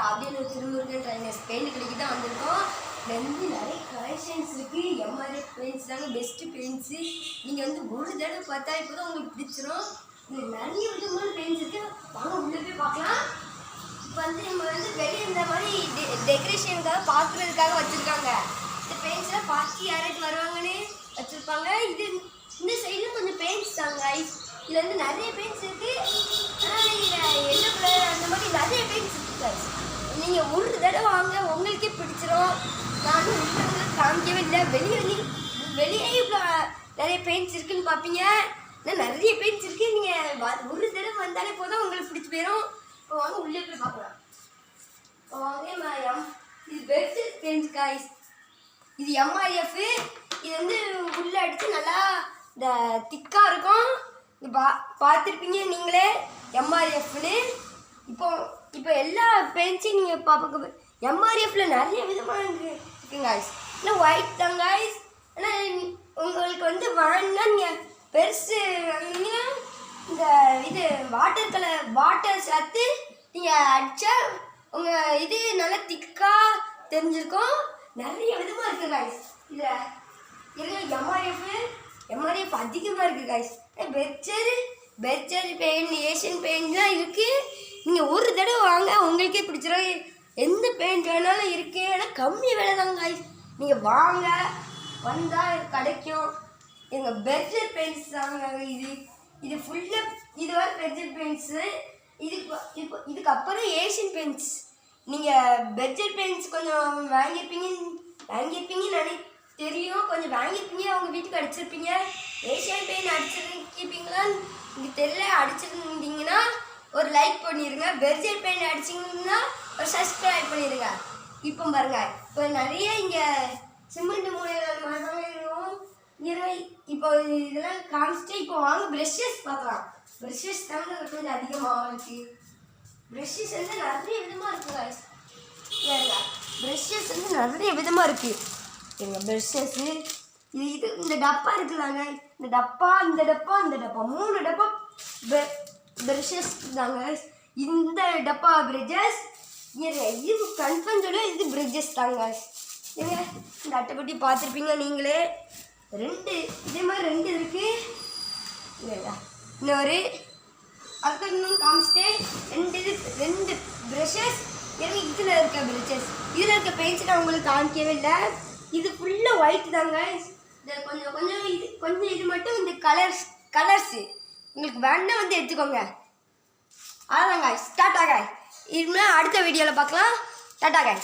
அப்படியே Thirumurugan trainers paint கடைக்கு தான் வந்திருக்கோம். இதில் நிறைய கலெக்ஷன்ஸ் இருக்குது. எம்ஆர்எஃப் பெயிண்ட்ஸ் தாங்க பெஸ்ட்டு பெயிண்ட்ஸு. நீங்கள் வந்து ஒரு தடவை பார்த்தா இப்போ தான் உங்களுக்கு பிடிச்சிரும். இதில் நிறைய விதமான பெயிண்ட்ஸ் இருக்குது. வாங்க உள்ளே போய் பார்க்கலாம். இப்போ வந்து நம்ம வந்து வெளியே இந்த மாதிரி டெக்கரேஷனுக்காக பார்க்குறதுக்காக வச்சுருக்காங்க. இந்த பெயிண்ட்ஸ்லாம் பார்த்து யாராச்சும் வருவாங்கன்னு வச்சுருப்பாங்க. இது இந்த சைடில் கொஞ்சம் பெயிண்ட்ஸ் தாங்க. இதில் வந்து நிறைய பெயிண்ட்ஸ் இருக்குது. ஆனால் நீங்கள் எல்லோ கலர் அந்த மாதிரி நிறைய பெயிண்ட்ஸ் இருக்குது. நீங்கள் ஒரு தடவை வாங்க உங்களுக்கே பிடிச்சிரும். நானும் உங்களுக்கு காமிக்கவே இல்லை. வெளியே இவ்வளோ நிறைய பெயிண்ட்ஸ் இருக்குதுன்னு பார்ப்பீங்க. ஆனால் நிறைய பெயிண்ட்ஸ் இருக்குது. நீங்கள் ஒரு தடவை வந்தாலே போதும் உங்களுக்கு பிடிச்சி போயிடும். இப்போ வாங்க உள்ளே போய் பார்க்கலாம். இப்போ வாங்க இது பெஸ்ட் பெயிண்ட்ஸ் காய்ஸ். இது எம்ஆர்எஃப். இது வந்து உள்ளே அடித்து நல்லா இந்த திக்காக இருக்கும். பார்த்துருப்பீங்க நீங்களே எம்ஆர்எஃப்னு. இப்போ எல்லா பெயிண்ட்ஸையும் நீங்கள் பார்க்க எம்ஆர்எஃப்ல நிறைய விதமாக இருக்குங்க காய்ஸ். இல்லை ஒயிட் தான் காய்ஸ். ஆனால் உங்களுக்கு வந்து வாங்கினா நீங்கள் பெருசு வாங்கினீங்கன்னா இந்த இது வாட்டர் சேர்த்து நீங்கள் அடித்தா உங்கள் இது நல்லா திக்காக தெரிஞ்சிருக்கும். நிறைய விதமாக இருக்குது காய்ஸ். இதில் எம்ஆர்எஃப் அதிகமாக இருக்குது காய்ஸ். பெர்ச்சர் பெயிண்ட் ஏஷியன் பெயிண்ட்லாம் இருக்குது. நீங்கள் ஒரு தடவை வாங்க உங்களுக்கே பிடிச்சிடும். எந்த பெயிண்ட் வேணாலும் இருக்குது. ஆனால் கம்மி விலை தாங்க காய்ஸ். நீங்கள் வாங்க வந்தால் கிடைக்கும். எங்கள் பெர்ச்சர் பெயிண்ட்ஸ் தாங்க இது ஃபுல்லாக இது வர பெர்ச்சர் பெயிண்ட்ஸு. இதுக்கப்புறம் ஏஷியன் பெயிண்ட்ஸ். நீங்கள் பெர்ச்சர் பெயிண்ட்ஸ் கொஞ்சம் வாங்கியிருப்பீங்கன்னு தெரியும். கொஞ்சம் வாங்கியிருப்பீங்க, அவங்க வீட்டுக்கு அடிச்சிருப்பீங்க. ஏஷியன் பெயிண்ட் அடிச்சிருக்கீங்களான்னு எனக்கு தெரியல. அடிச்சிருந்தீங்கன்னா ஒரு லைக் பண்ணிடுங்க. பெர்ச்சர் பெயிண்ட் அடிச்சிங்கன்னா ஒரு சப்ஸ்கிரைப் பண்ணிடுங்க. இப்போ பாருங்க, இப்போ நிறைய இங்கே சிமெண்ட் மூலைகள் மரம் இப்போ இதெல்லாம் காமிச்சிட்டு இப்போ வாங்க ப்ரெஷ்ஷஸ் பார்க்கலாம். ப்ரெஷ்ஷஸ் தாங்க கொஞ்சம் அதிகமாக இருக்குது. ப்ரெஷ்ஷஸ் வந்து நிறைய விதமாக இருக்குது காய்ஸ். ப்ரெஷ்ஷஸ் வந்து நிறைய விதமாக இருக்குது. எங்கள் ப்ரெஷ்ஷஸ்ஸு இது இந்த டப்பா இருக்குல்லாங்க. இந்த டப்பா 3 டப்பா ப்ரெஷ்ஷஸ் தாங்க. இந்த டப்பா ப்ரெஷ்ஷஸ் இது கன்ஃபார்ம் சொல்ல இது ப்ரெஷ்ஷஸ் தாங்க. ஏங்க இந்த அட்டைப்பட்டி பார்த்துருப்பீங்க நீங்களே. இதே மாதிரி 2 இருக்குது. இன்னொரு அதுக்கு இன்னும் காமிச்சிட்டு 2 ப்ரெஷ்ஷஸ். ஏன்னா இதில் இருக்க ப்ரெஷ்ஷஸ் இதில் இருக்க பெயிண்ட்ஸ் நான் உங்களுக்கு காமிக்கவே இல்லை. இது ஃபுல்லாக ஒயிட் தாங்க. இந்த கொஞ்சம் இது மட்டும் இந்த கலர்ஸு உங்களுக்கு வேணா வந்து எடுத்துக்கோங்க. அதாங்க டாட்டா காய். இதுமாதிரி அடுத்த வீடியோவில் பார்க்கலாம். டாட்டா காய்.